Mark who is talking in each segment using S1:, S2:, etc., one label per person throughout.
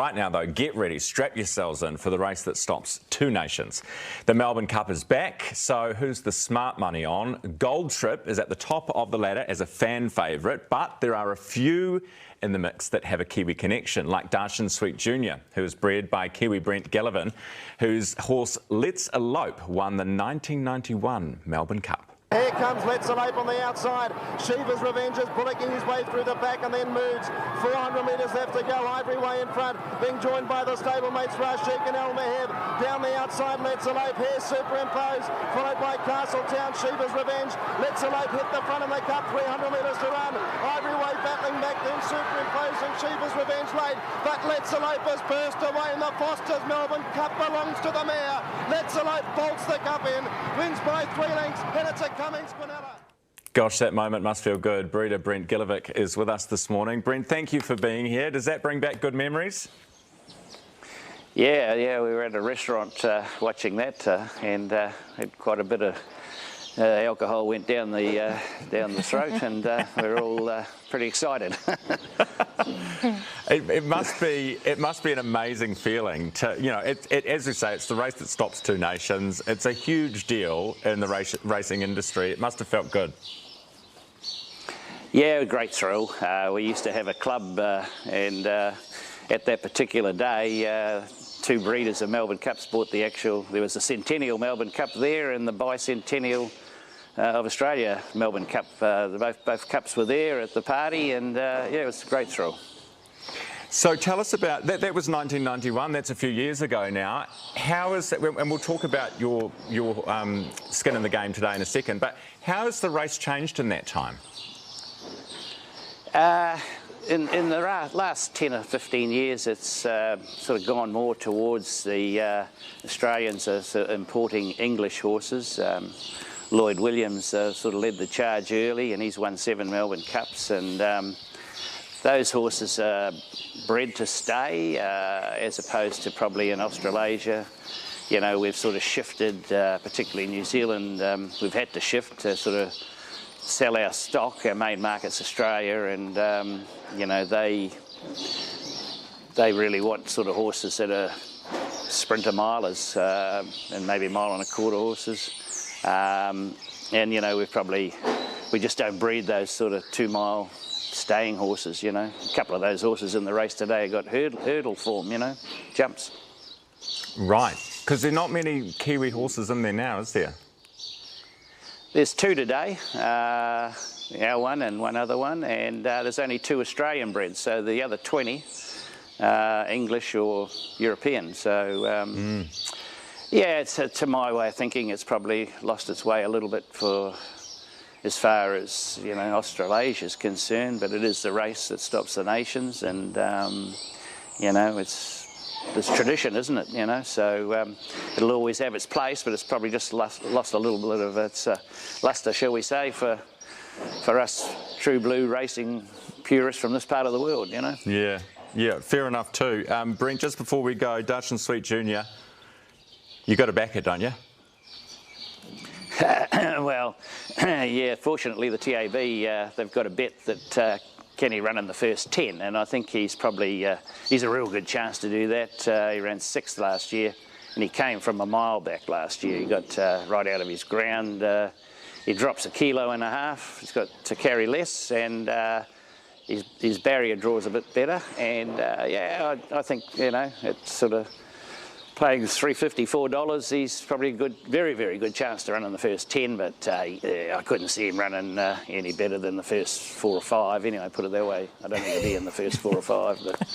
S1: Right now, though, get ready, strap yourselves in for the race that stops two nations. The Melbourne Cup is back, so who's the smart money on? Gold Trip is at the top of the ladder as a fan favourite, but there are a few in the mix that have a Kiwi connection, like Darshan Sweet Jr., who is bred by Kiwi Brent Gillivan, whose horse Let's Elope won the 1991 Melbourne Cup.
S2: Here comes Let's Elope on the outside. Shiva's Revenge is bullocking his way through the back and then moves. 400 metres left to go. Ivory Way in front, being joined by the stablemates Rashik and El Maheb. Down the outside, Let's Elope. Here superimposed, followed by Castletown. Shiva's Revenge. Let's Elope hit the front of the cup. 300 metres to run. Ivory Way battling back, then superimposing Shiva's Revenge late. But Let's Elope has burst away, and the Foster's Melbourne Cup belongs to the mare. Let's Elope bolts the cup in, wins by 3 lengths, and it's a
S1: Gosh, that moment must feel good. Breeder Brent Gillivan is with us this morning. Brent, thank you for being here. Does that bring back good memories?
S3: Yeah, we were at a restaurant watching that and had quite a bit of alcohol went down the throat, and we're all pretty excited.
S1: It must be an amazing feeling to, you know, as you say, it's the race that stops two nations. It's a huge deal in the racing industry. It must have felt good. Yeah,
S3: great thrill. We used to have a club, and at that particular day, 2 breeders of Melbourne Cups bought the actual. There was the Centennial Melbourne Cup there, and the Bicentennial of Australia Melbourne Cup. Both cups were there at the party, and yeah, it was a great thrill.
S1: So tell us about that. That was 1991. That's a few years ago now. How is that? And we'll talk about your skin in the game today in a second. But how has the race changed in that time?
S3: In the last 10 or 15 years, it's sort of gone more towards the Australians importing English horses. Lloyd Williams sort of led the charge early, and he's won 7 Melbourne Cups, and those horses are bred to stay, as opposed to probably in Australasia. You know, we've sort of shifted, particularly New Zealand, we've had to shift to sort of sell our stock. Our main market's Australia, and you know, they really want sort of horses that are sprinter milers, and maybe mile and a quarter horses. And you know, we just don't breed those sort of 2-mile staying horses. You know, a couple of those horses in the race today got hurdle form, you know, jumps.
S1: Right, because there are not many Kiwi horses in there now, is there?
S3: There's 2 today, our one and one other one, and there's only 2 Australian breds, so the other 20 English or European. So yeah, it's to my way of thinking, it's probably lost its way a little bit for as far as, you know, Australasia is concerned, but it is the race that stops the nations, and you know, it's tradition, isn't it? You know, so it'll always have its place, but it's probably just lost a little bit of its lustre, shall we say, for us true blue racing purists from this part of the world. You know.
S1: Yeah, fair enough too. Brent, just before we go, Darshan Sweet Jr., you got to back it, don't you?
S3: Well, yeah, fortunately the TAB, they've got a bet that can he run in the first 10, and I think he's probably, he's a real good chance to do that. He ran 6th last year, and he came from a mile back last year. He got right out of his ground. He drops 1.5 kilos. He's got to carry less, and his barrier draws a bit better. And yeah, I think, you know, it's sort of paying $354, he's probably a good, very, very good chance to run in the first 10, but yeah, I couldn't see him running any better than the first 4 or 5. Anyway, put it that way. I don't think he'll be in the first 4 or 5, but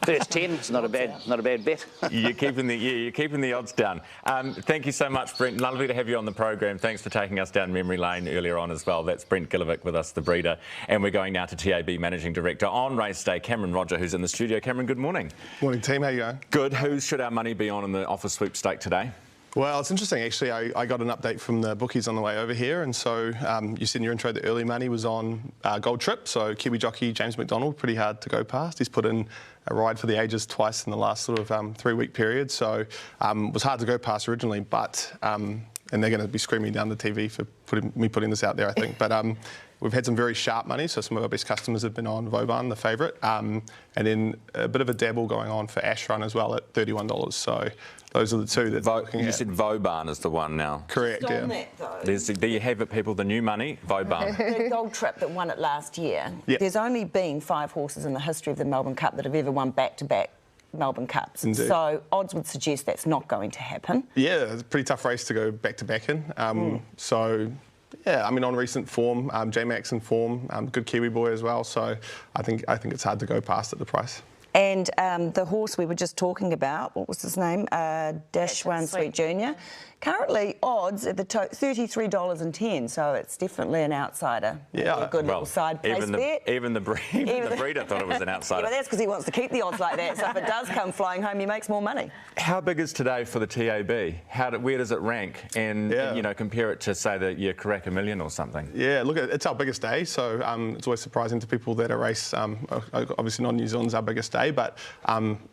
S3: first 10 is not a bad bet.
S1: You're keeping the odds down. Thank you so much, Brent. Lovely to have you on the program. Thanks for taking us down memory lane earlier on as well. That's Brent Gillivan with us, the breeder, and we're going now to TAB Managing Director on race day, Cameron Roger, who's in the studio. Cameron, good morning.
S4: Morning, team. How you going?
S1: Good. Who should our money be on in the offer sweepstake today?
S4: Well, it's interesting, actually. I got an update from the bookies on the way over here, and so you said in your intro that early money was on Gold Trip, so Kiwi jockey James McDonald, pretty hard to go past. He's put in a ride for the ages twice in the last sort of 3-week period, so was hard to go past originally, but and they're going to be screaming down the TV for putting this out there, I think. But we've had some very sharp money, so some of our best customers have been on Vauban, the favourite, and then a bit of a dabble going on for Ash Run as well at $31. So those are the two that we're looking at.
S1: You said Vauban is the one now.
S4: Correct,
S5: Just on
S4: yeah.
S5: that, though,
S1: There you have it, people, the new money, Vauban.
S5: the Gold Trip that won it last year,
S4: Yeah.
S5: there's only been 5 horses in the history of the Melbourne Cup that have ever won back-to-back Melbourne Cups.
S4: Indeed.
S5: So odds would suggest that's not going to happen.
S4: Yeah, it's a pretty tough race to go back-to-back in. So, yeah, I mean, on recent form, J-Max in form, good Kiwi boy as well. So I think it's hard to go past at the price.
S5: And the horse we were just talking about, what was his name? Dash One Sweet Junior. Currently, odds at the $33.10, so it's definitely an outsider.
S4: Yeah.
S5: A good little side place bet.
S1: Even the breeder thought it was an outsider.
S5: Yeah, but that's because he wants to keep the odds like that, so if it does come flying home, he makes more money.
S1: How big is today for the TAB? Where does it rank? And, you know, compare it to, say, the Karaka Million or something.
S4: Yeah, look, it's our biggest day, so it's always surprising to people that a race, obviously non-New Zealand's our biggest day, but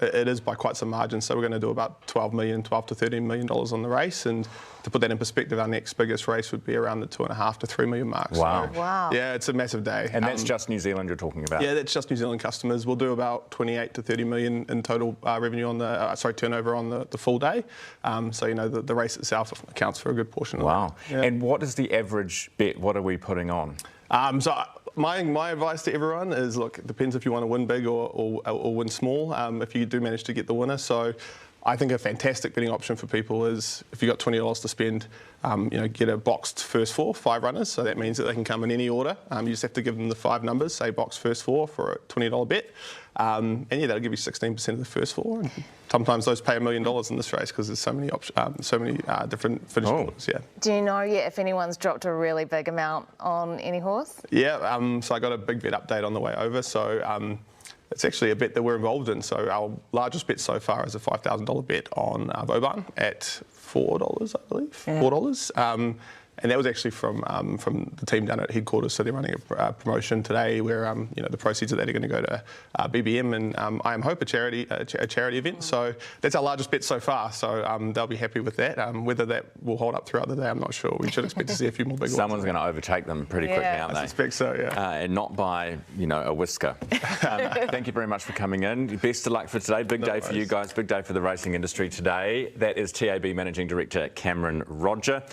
S4: it is by quite some margin. So we're going to do about $12 to $13 million on the race, and to put that in perspective, our next biggest race would be around the $2.5 to $3 million mark.
S1: Wow.
S4: So,
S6: Wow.
S4: yeah, it's a massive day.
S1: And that's just New Zealand you're talking about?
S4: Yeah, that's just New Zealand customers. We'll do about 28 to 30 million in total revenue on the turnover on the full day. So you know the race itself accounts for a good portion of
S1: Wow.
S4: that. Yeah.
S1: And what is the average bet? What are we putting on?
S4: My advice to everyone is, look, it depends if you want to win big or win small. If you do manage to get the winner, so. I think a fantastic betting option for people is if you've got $20 to spend, get a boxed first 4, 5 runners. So that means that they can come in any order. You just have to give them the 5 numbers, say box first 4 for a $20 bet. And yeah, that'll give you 16% of the first 4. And sometimes those pay $1 million in this race because there's so many different finish orders. Yeah.
S6: Do you know yet if anyone's dropped a really big amount on any horse?
S4: Yeah. So I got a big bet update on the way over. So. It's actually a bet that we're involved in. So our largest bet so far is a $5,000 bet on Vauban at $4, I believe.
S5: Yeah.
S4: $4. And that was actually from the team down at headquarters. So they're running a promotion today where the proceeds of that are going to go to BBM and I Am Hope, a charity event. So that's our largest bet so far. So they'll be happy with that. Whether that will hold up throughout the day, I'm not sure. We should expect to see a few more big ones.
S1: Someone's going to overtake them pretty quickly, aren't they?
S4: I suspect so, yeah.
S1: And not by, a whisker. Thank you very much for coming in. Best of luck for today. Big day for you guys. Big day for the racing industry today. That is TAB Managing Director Cameron Roger.